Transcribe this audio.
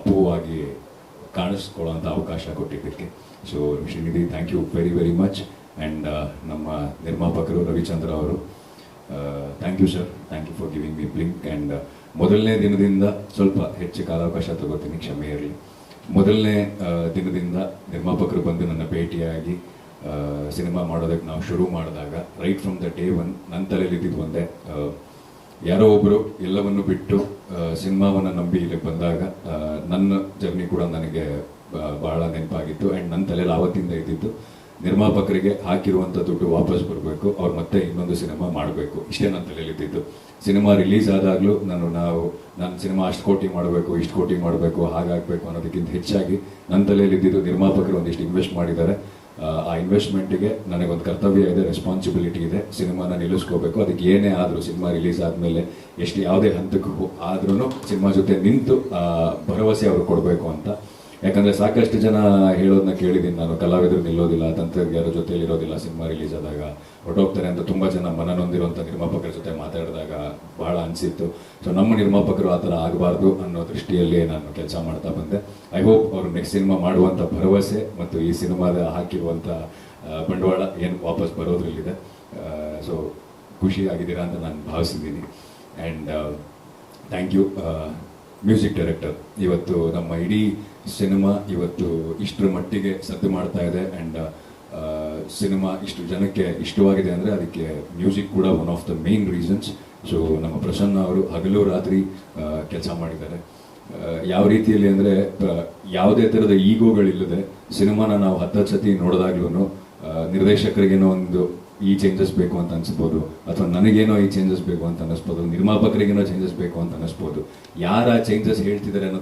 ಅಪೂವಾಗಿ ಕಾಣಿಸ್ಕೊಳ್ಳೋಂಥ ಅವಕಾಶ ಕೊಟ್ಟಿದ್ದಕ್ಕೆ. So Srinidhi, thank you very very much. And ನಮ್ಮ ನಿರ್ಮಾಪಕರು ರವಿಚಂದ್ರ ಅವರು, thank you sir, thank you for giving me Blink. And ಮೊದಲನೇ ದಿನದಿಂದ ಸ್ವಲ್ಪ ಹೆಚ್ಚು ಕಾಲಾವಕಾಶ ತಗೋತೀನಿ, ಕ್ಷಮೆ ಇರಲಿ. ಮೊದಲನೇ ದಿನದಿಂದ ನಿರ್ಮಾಪಕರು ಬಂದು ನನ್ನ ಭೇಟಿಯಾಗಿ ಸಿನಿಮಾ ಮಾಡೋದಕ್ಕೆ ನಾವು ಶುರು ಮಾಡಿದಾಗ right from the day one ನನ್ನ ತಲೆಯಲ್ಲಿ ಇದ್ದಿದ್ದು ಒಂದೇ, ಯಾರೋ ಒಬ್ಬರು ಎಲ್ಲವನ್ನು ಬಿಟ್ಟು ಸಿನಿಮಾವನ್ನು ನಂಬಿ ಇಲ್ಲಿಗೆ ಬಂದಾಗ ನನ್ನ ಜರ್ನಿ ಕೂಡ ನನಗೆ ಬಹಳ ನೆನಪಾಗಿತ್ತು. ಆ್ಯಂಡ್ ನನ್ನ ತಲೆಯಲ್ಲಿ ಆವತ್ತಿಂದ ಇದ್ದಿದ್ದು ನಿರ್ಮಾಪಕರಿಗೆ ಹಾಕಿರುವಂಥ ದುಡ್ಡು ವಾಪಸ್ ಬರಬೇಕು, ಅವ್ರು ಮತ್ತೆ ಇನ್ನೊಂದು ಸಿನಿಮಾ ಮಾಡಬೇಕು, ಇಷ್ಟೇ ನನ್ನ ತಲೆಯಲ್ಲಿ ಇದ್ದಿದ್ದು. ಸಿನಿಮಾ ರಿಲೀಸ್ ಆದಾಗಲೂ ನಾನು ಸಿನಿಮಾ ಅಷ್ಟು ಕೋಟಿ ಮಾಡಬೇಕು, ಇಷ್ಟು ಕೋಟಿ ಮಾಡಬೇಕು, ಹಾಗಾಗಬೇಕು ಅನ್ನೋದಕ್ಕಿಂತ ಹೆಚ್ಚಾಗಿ ನನ್ನ ತಲೆಯಲ್ಲಿ ಇದ್ದಿದ್ದು ನಿರ್ಮಾಪಕರು ಒಂದಿಷ್ಟು ಇನ್ವೆಸ್ಟ್ ಮಾಡಿದ್ದಾರೆ, ಆ ಇನ್ವೆಸ್ಟ್ಮೆಂಟ್ಗೆ ನನಗೊಂದು ಕರ್ತವ್ಯ ಇದೆ, ರೆಸ್ಪಾನ್ಸಿಬಿಲಿಟಿ ಇದೆ, ಸಿನಿಮಾನ ನಿಲ್ಲಿಸ್ಕೋಬೇಕು. ಅದಕ್ಕೆ ಏನೇ ಆದರೂ ಸಿನಿಮಾ ರಿಲೀಸ್ ಆದಮೇಲೆ ಯಾವುದೇ ಹಂತಕ್ಕೂ ಆದ್ರೂ ಸಿನಿಮಾ ಜೊತೆ ನಿಂತು ಭರವಸೆ ಅವರು ಕೊಡಬೇಕು ಅಂತ. ಯಾಕಂದರೆ ಸಾಕಷ್ಟು ಜನ ಹೇಳೋದನ್ನ ಕೇಳಿದ್ದೀನಿ ನಾನು, ಕಲಾವಿದರು ನಿಲ್ಲೋದಿಲ್ಲ, ತಂತ್ರಜ್ಞರ ಜೊತೆಲಿ ಇರೋದಿಲ್ಲ, ಸಿನಿಮಾ ರಿಲೀಸ್ ಆದಾಗ ಹೊರಟೋಗ್ತಾರೆ ಅಂತ ತುಂಬ ಜನ ಮನನೊಂದಿರುವಂಥ ನಿರ್ಮಾಪಕರ ಜೊತೆ ಮಾತಾಡಿದಾಗ ಬಹಳ ಅನಿಸಿತ್ತು. ಸೊ ನಮ್ಮ ನಿರ್ಮಾಪಕರು ಆ ಥರ ಆಗಬಾರ್ದು ಅನ್ನೋ ದೃಷ್ಟಿಯಲ್ಲಿ ನಾನು ಕೆಲಸ ಮಾಡ್ತಾ ಬಂದೆ. ಐ ಹೋಪ್ ಅವರು ನೆಕ್ಸ್ಟ್ ಸಿನಿಮಾ ಮಾಡುವಂಥ ಭರವಸೆ ಮತ್ತು ಈ ಸಿನಿಮಾದ ಹಾಕಿರುವಂಥ ಬಂಡವಾಳ ಏನು ವಾಪಸ್ ಬರೋದ್ರಲ್ಲಿದೆ. ಸೊ ಖುಷಿಯಾಗಿದ್ದೀರಾ ಅಂತ ನಾನು ಭಾವಿಸಿದ್ದೀನಿ. And thank you music director. ಇವತ್ತು ನಮ್ಮ ಇಡೀ ಸಿನಿಮಾ ಇವತ್ತು ಇಷ್ಟರ ಮಟ್ಟಿಗೆ ಸದ್ದು ಮಾಡ್ತಾ ಇದೆ. ಆ್ಯಂಡ್ ಸಿನಿಮಾ ಇಷ್ಟು ಜನಕ್ಕೆ ಇಷ್ಟವಾಗಿದೆ ಅಂದರೆ ಅದಕ್ಕೆ ಮ್ಯೂಸಿಕ್ ಕೂಡ one of the main reasons. So ನಮ್ಮ ಪ್ರಸನ್ನ ಅವರು ಹಗಲು ರಾತ್ರಿ ಕೆಲಸ ಮಾಡಿದ್ದಾರೆ. ಯಾವ ರೀತಿಯಲ್ಲಿ ಅಂದರೆ ಯಾವುದೇ ಥರದ ಈಗೋಗಳಿಲ್ಲದೆ ಸಿನಿಮಾನ ನಾವು 10 ಸತಿ ನೋಡಿದಾಗ್ಲೂ ನಿರ್ದೇಶಕರಿಗೇನೋ ಒಂದು ಈ ಚೇಂಜಸ್ ಬೇಕು ಅಂತ ಅನಿಸ್ಬೋದು, ಅಥವಾ ನನಗೇನೋ ಈ ಚೇಂಜಸ್ ಬೇಕು ಅಂತ ಅನ್ನಿಸ್ಬೋದು, ನಿರ್ಮಾಪಕರಿಗೇನೋ ಚೇಂಜಸ್ ಬೇಕು ಅಂತ ಅನ್ನಿಸ್ಬೋದು. ಯಾರ ಚೇಂಜಸ್ ಹೇಳ್ತಿದ್ದಾರೆ ಅನ್ನೋದು